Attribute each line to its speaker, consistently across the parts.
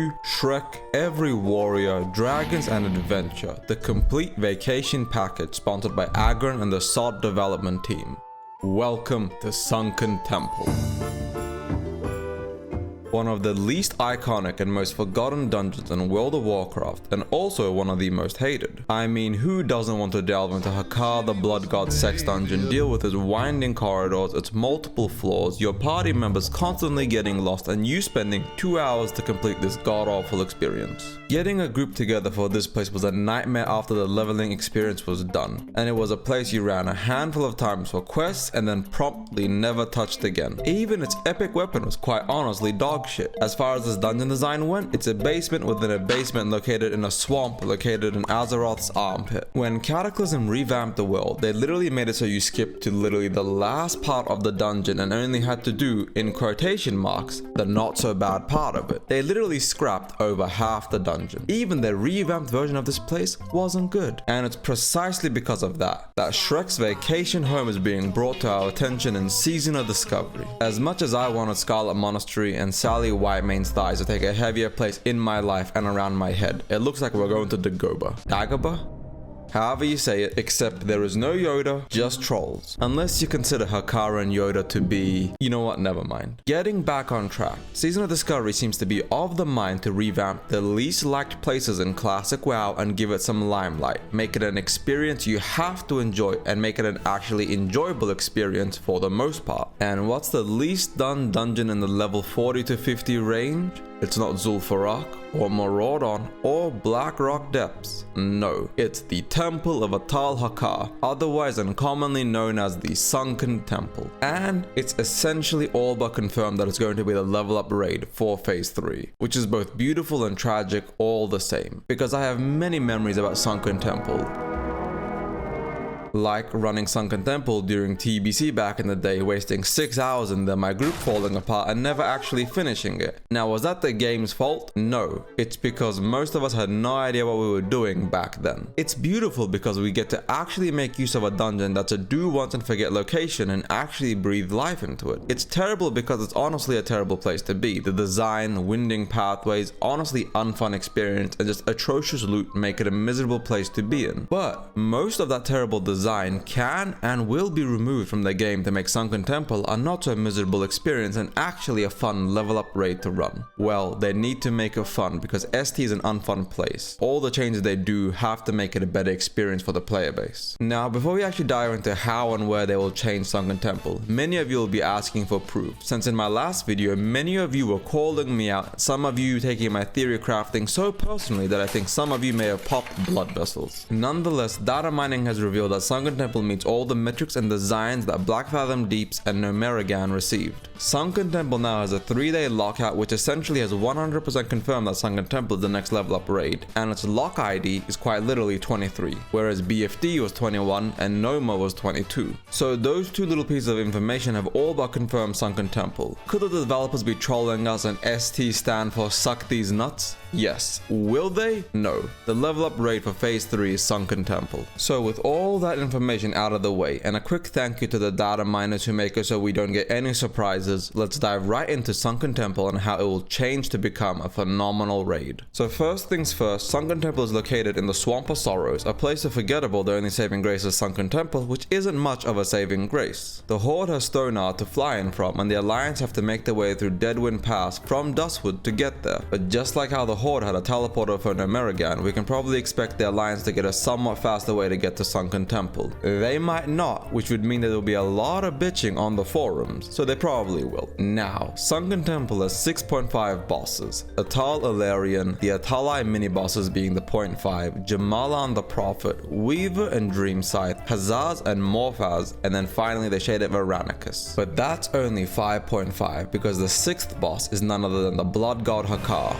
Speaker 1: you, Shrek, every warrior, dragons and adventure, the complete vacation package sponsored by Agron and the SOD development team. Welcome to Sunken Temple. One of the least iconic and most forgotten dungeons in World of Warcraft, and also one of the most hated. I mean, who doesn't want to delve into Hakkar the Blood God sex dungeon, deal with its winding corridors, its multiple floors, your party members constantly getting lost, and you spending 2 hours to complete this god-awful experience. Getting a group together for this place was a nightmare after the leveling experience was done, and it was a place you ran a handful of times for quests and then promptly never touched again. Even its epic weapon was quite honestly dog shit. As far as this dungeon design went, it's a basement within a basement located in a swamp located in Azeroth's armpit. When Cataclysm revamped the world, they literally made it so you skipped to literally the last part of the dungeon and only had to do, in quotation marks, the not so bad part of it. They literally scrapped over half the dungeon. Even the revamped version of this place wasn't good. And it's precisely because of that Shrek's vacation home is being brought to our attention in Season of Discovery. As much as I wanted Scarlet Monastery and Sally Whitemane's thighs to take a heavier place in my life and around my head, it looks like we're going to Dagobah? However you say it, except there is no Yoda, just trolls. Unless you consider Hakkar and Yoda to be... You know what, never mind. Getting back on track, Season of Discovery seems to be of the mind to revamp the least liked places in classic WoW and give it some limelight, make it an experience you have to enjoy and make it an actually enjoyable experience for the most part. And what's the least done dungeon in the level 40 to 50 range? It's not Zul'Farrak, or Maraudon, or Blackrock Depths. No, it's the Temple of Atal'alarion, otherwise and commonly known as the Sunken Temple. And it's essentially all but confirmed that it's going to be the level up raid for Phase 3, which is both beautiful and tragic all the same, because I have many memories about Sunken Temple. Like running Sunken Temple during TBC back in the day, wasting 6 hours in there, my group falling apart and never actually finishing it. Now, was that the game's fault? No. It's because most of us had no idea what we were doing back then. It's beautiful because we get to actually make use of a dungeon that's a do once and forget location and actually breathe life into it. It's terrible because it's honestly a terrible place to be. The design, winding pathways, honestly unfun experience, and just atrocious loot make it a miserable place to be in. But most of that terrible design can and will be removed from the game to make Sunken Temple a not so miserable experience and actually a fun level up raid to run. Well, they need to make it fun because ST is an unfun place. All the changes they do have to make it a better experience for the player base. Now, before we actually dive into how and where they will change Sunken Temple, many of you will be asking for proof, since in my last video many of you were calling me out, some of you taking my theory crafting so personally that I think some of you may have popped blood vessels. Nonetheless, data mining has revealed that Sunken Temple meets all the metrics and designs that Black Fathom Deeps and Nomerigan received. Sunken Temple now has a 3-day lockout, which essentially has 100% confirmed that Sunken Temple is the next level up raid, and its lock ID is quite literally 23, whereas BFD was 21 and Noma was 22. So those two little pieces of information have all but confirmed Sunken Temple. Could the developers be trolling us and ST stand for suck these nuts? Yes. Will they? No. The level up raid for Phase 3 is Sunken Temple. So with all that information out of the way, and a quick thank you to the data miners who make it so we don't get any surprises, let's dive right into Sunken Temple and how it will change to become a phenomenal raid. So first things first, Sunken Temple is located in the Swamp of Sorrows, a place of forgettable the only saving grace is Sunken Temple, which isn't much of a saving grace. The Horde has Stoneard to fly in from, and the Alliance have to make their way through Deadwind Pass from Duskwood to get there. But just like how the Horde had a teleporter for Nomerigan, we can probably expect the Alliance to get a somewhat faster way to get to Sunken Temple. They might not, which would mean that there will be a lot of bitching on the forums, so they probably will. Now, Sunken Temple has 6.5 bosses. Atal'alarion, the Atal'ai minibosses being the 0.5, Jamalan the Prophet, Weaver and Dreamscythe, Hazaz and Morphaz, and then finally the shade of Eranikus. But that's only 5.5 because the 6th boss is none other than the Blood God Hakkar.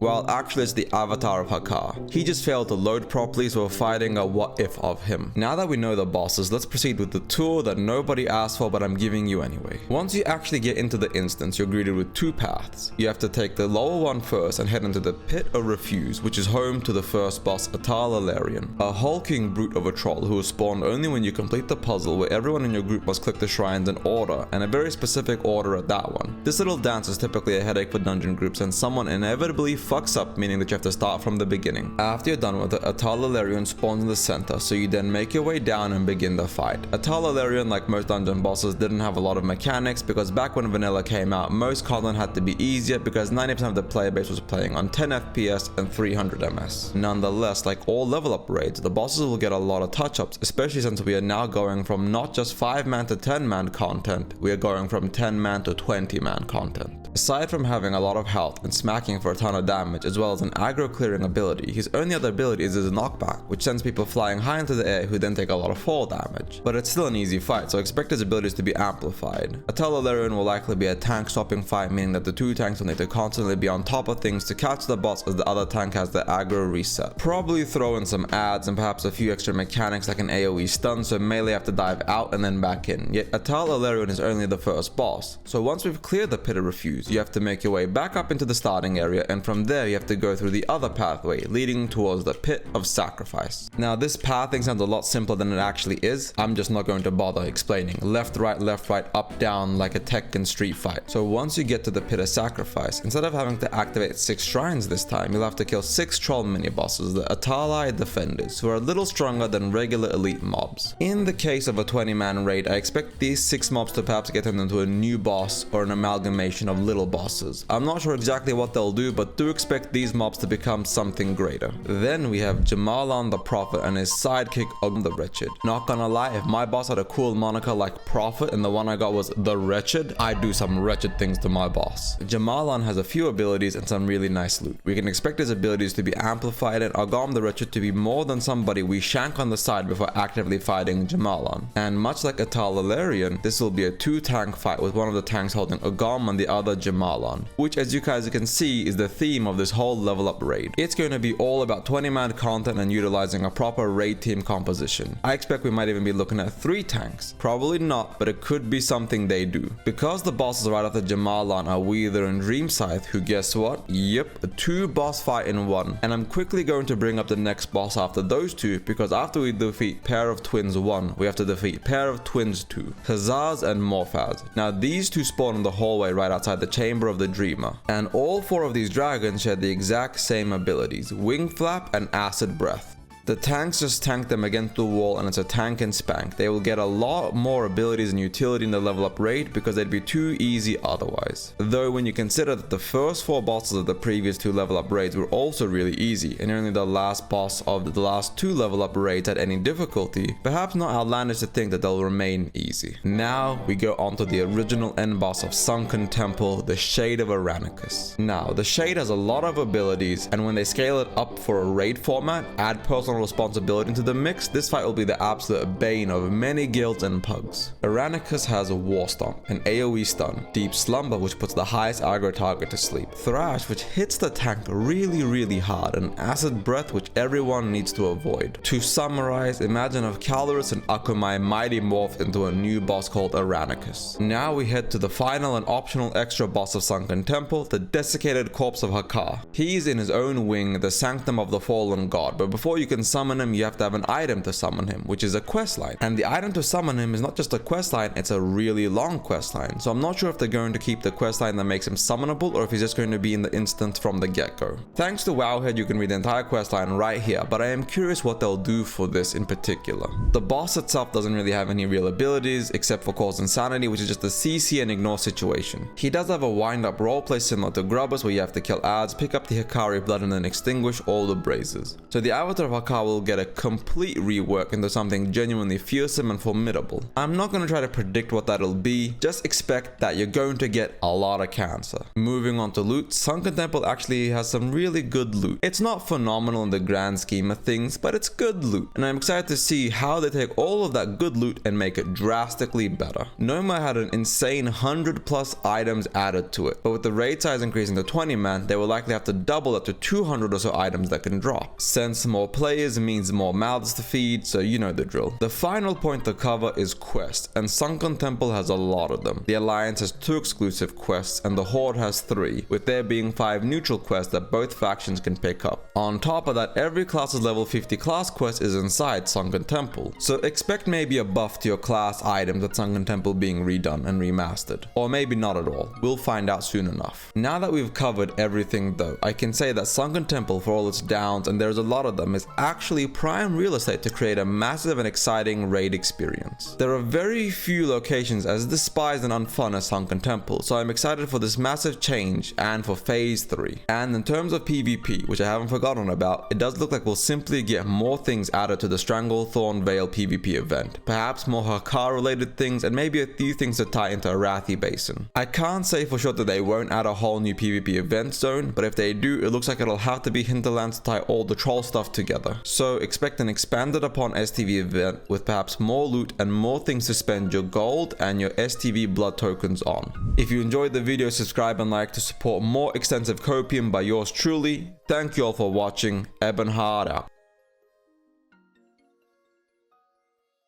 Speaker 1: Well, actually it's the avatar of Hakkar. He just failed to load properly, so we're fighting a what if of him. Now that we know the bosses, let's proceed with the tour that nobody asked for but I'm giving you anyway. Once you actually get into the instance, you're greeted with two paths. You have to take the lower one first and head into the Pit of Refuse, which is home to the first boss, Atal'alarion, a hulking brute of a troll who is spawned only when you complete the puzzle where everyone in your group must click the shrines in order, and a very specific order at that one. This little dance is typically a headache for dungeon groups, and someone inevitably fucks up, meaning that you have to start from the beginning. After you're done with it, Atal'alarion spawns in the center, so you then make your way down and begin the fight. Atal'alarion, like most dungeon bosses, didn't have a lot of mechanics because back when vanilla came out, most content had to be easier because 90% of the player base was playing on 10 FPS and 300 ms. Nonetheless, like all level up raids, the bosses will get a lot of touch-ups, especially since we are now going from not just 5-man to 10-man content, we are going from 10-man to 20-man content. Aside from having a lot of health and smacking for a ton of damage, as well as an aggro clearing ability, his only other ability is his knockback, which sends people flying high into the air who then take a lot of fall damage. But it's still an easy fight, so expect his abilities to be amplified. Atal'alarion will likely be a tank swapping fight, meaning that the two tanks will need to constantly be on top of things to catch the boss as the other tank has the aggro reset. Probably throw in some adds and perhaps a few extra mechanics like an AoE stun, so melee have to dive out and then back in. Yet Atal'alarion is only the first boss, so once we've cleared the Pit of Refuse, you have to make your way back up into the starting area, and from there you have to go through the other pathway leading towards the Pit of Sacrifice. Now this pathing sounds a lot simpler than it actually is. I'm just not going to bother explaining. Left, right, up, down like a Tekken street fight. So once you get to the Pit of Sacrifice, instead of having to activate 6 shrines this time, you'll have to kill 6 troll mini-bosses, the Atal'alarion defenders, who are a little stronger than regular elite mobs. In the case of a 20-man raid, I expect these 6 mobs to perhaps get turned into a new boss or an amalgamation of little bosses. I'm not sure exactly what they'll do, but do expect these mobs to become something greater. Then we have Jamalan the Prophet and his sidekick Og the Wretched. Not gonna lie, if my boss had a cool moniker like Prophet and the one I got was the Wretched, I'd do some wretched things to my boss. Jamalan has a few abilities and some really nice loot. We can expect his abilities to be amplified and Ogam the Wretched to be more than somebody we shank on the side before actively fighting Jamalan. And much like Atal'alarion, this will be a 2-tank fight with one of the tanks holding Ogam and the other Jamalan, which as you guys can see is the theme of this whole level up raid. It's going to be all about 20-man content and utilizing a proper raid team composition. I expect we might even be looking at 3 tanks. Probably not, but it could be something they do. Because the bosses right after Jamalan are Weather and Dream Scythe, who guess what? Yep, a 2 boss fight in one. And I'm quickly going to bring up the next boss after those 2, because after we defeat Pair of Twins 1, we have to defeat Pair of Twins 2, Hazaz and Morphaz. Now these 2 spawn in the hallway right outside the Chamber of the Dreamer, and all 4 of these dragons share the exact same abilities, Wing Flap and Acid Breath. The tanks just tank them against the wall and it's a tank and spank. They will get a lot more abilities and utility in the level up raid because they'd be too easy otherwise. Though when you consider that the first 4 bosses of the previous 2 level up raids were also really easy and only the last boss of the last 2 level up raids had any difficulty, perhaps not outlandish to think that they'll remain easy. Now we go on to the original end boss of Sunken Temple, the Shade of Eranikus. Now the Shade has a lot of abilities, and when they scale it up for a raid format, add personal responsibility into the mix, this fight will be the absolute bane of many guilds and pugs. Eranikus has a War Stomp, an AoE stun, Deep Slumber which puts the highest aggro target to sleep, Thrash which hits the tank really hard, and Acid Breath which everyone needs to avoid. To summarize, imagine if Calorus and Akumai mighty morphed into a new boss called Eranikus. Now we head to the final and optional extra boss of Sunken Temple, the Desiccated Corpse of Hakkar. He's in his own wing, the Sanctum of the Fallen God, but before you can summon him, you have to have an item to summon him, which is a questline. And the item to summon him is not just a questline, it's a really long questline. So I'm not sure if they're going to keep the questline that makes him summonable or if he's just going to be in the instance from the get-go. Thanks to Wowhead, you can read the entire questline right here, but I am curious what they'll do for this in particular. The boss itself doesn't really have any real abilities except for Cause Insanity, which is just a CC and ignore situation. He does have a wind-up roleplay similar to Grubbers, where you have to kill ads, pick up the Hakkari blood and then extinguish all the blazes. So the avatar of Hakkar will get a complete rework into something genuinely fearsome and formidable. I'm not going to try to predict what that'll be, just expect that you're going to get a lot of cancer. Moving on to loot, Sunken Temple actually has some really good loot. It's not phenomenal in the grand scheme of things, but it's good loot, and I'm excited to see how they take all of that good loot and make it drastically better. Noma had an insane 100+ items added to it, but with the raid size increasing to 20 man, they will likely have to double it to 200 or so items that can drop. Since more players players means more mouths to feed, so you know the drill. The final point to cover is quests, and Sunken Temple has a lot of them. The Alliance has 2 exclusive quests, and the Horde has 3, with there being 5 neutral quests that both factions can pick up. On top of that, every class's level 50 class quest is inside Sunken Temple, so expect maybe a buff to your class items at Sunken Temple being redone and remastered. Or maybe not at all, we'll find out soon enough. Now that we've covered everything though, I can say that Sunken Temple, for all its downs, and there's a lot of them, is actually prime real estate to create a massive and exciting raid experience. There are very few locations as despised and unfun as Sunken Temple, so I'm excited for this massive change and for phase 3. And in terms of PvP, which I haven't forgotten about, it does look like we'll simply get more things added to the Stranglethorn Vale PvP event. Perhaps more Hakkar related things and maybe a few things to tie into Arathi Basin. I can't say for sure that they won't add a whole new PvP event zone, but if they do, it looks like it'll have to be Hinterlands to tie all the troll stuff together. So expect an expanded upon STV event with perhaps more loot and more things to spend your gold and your STV blood tokens on. If you enjoyed the video, subscribe and like to support more extensive copium by yours truly. Thank you all for watching. Ebenhard out.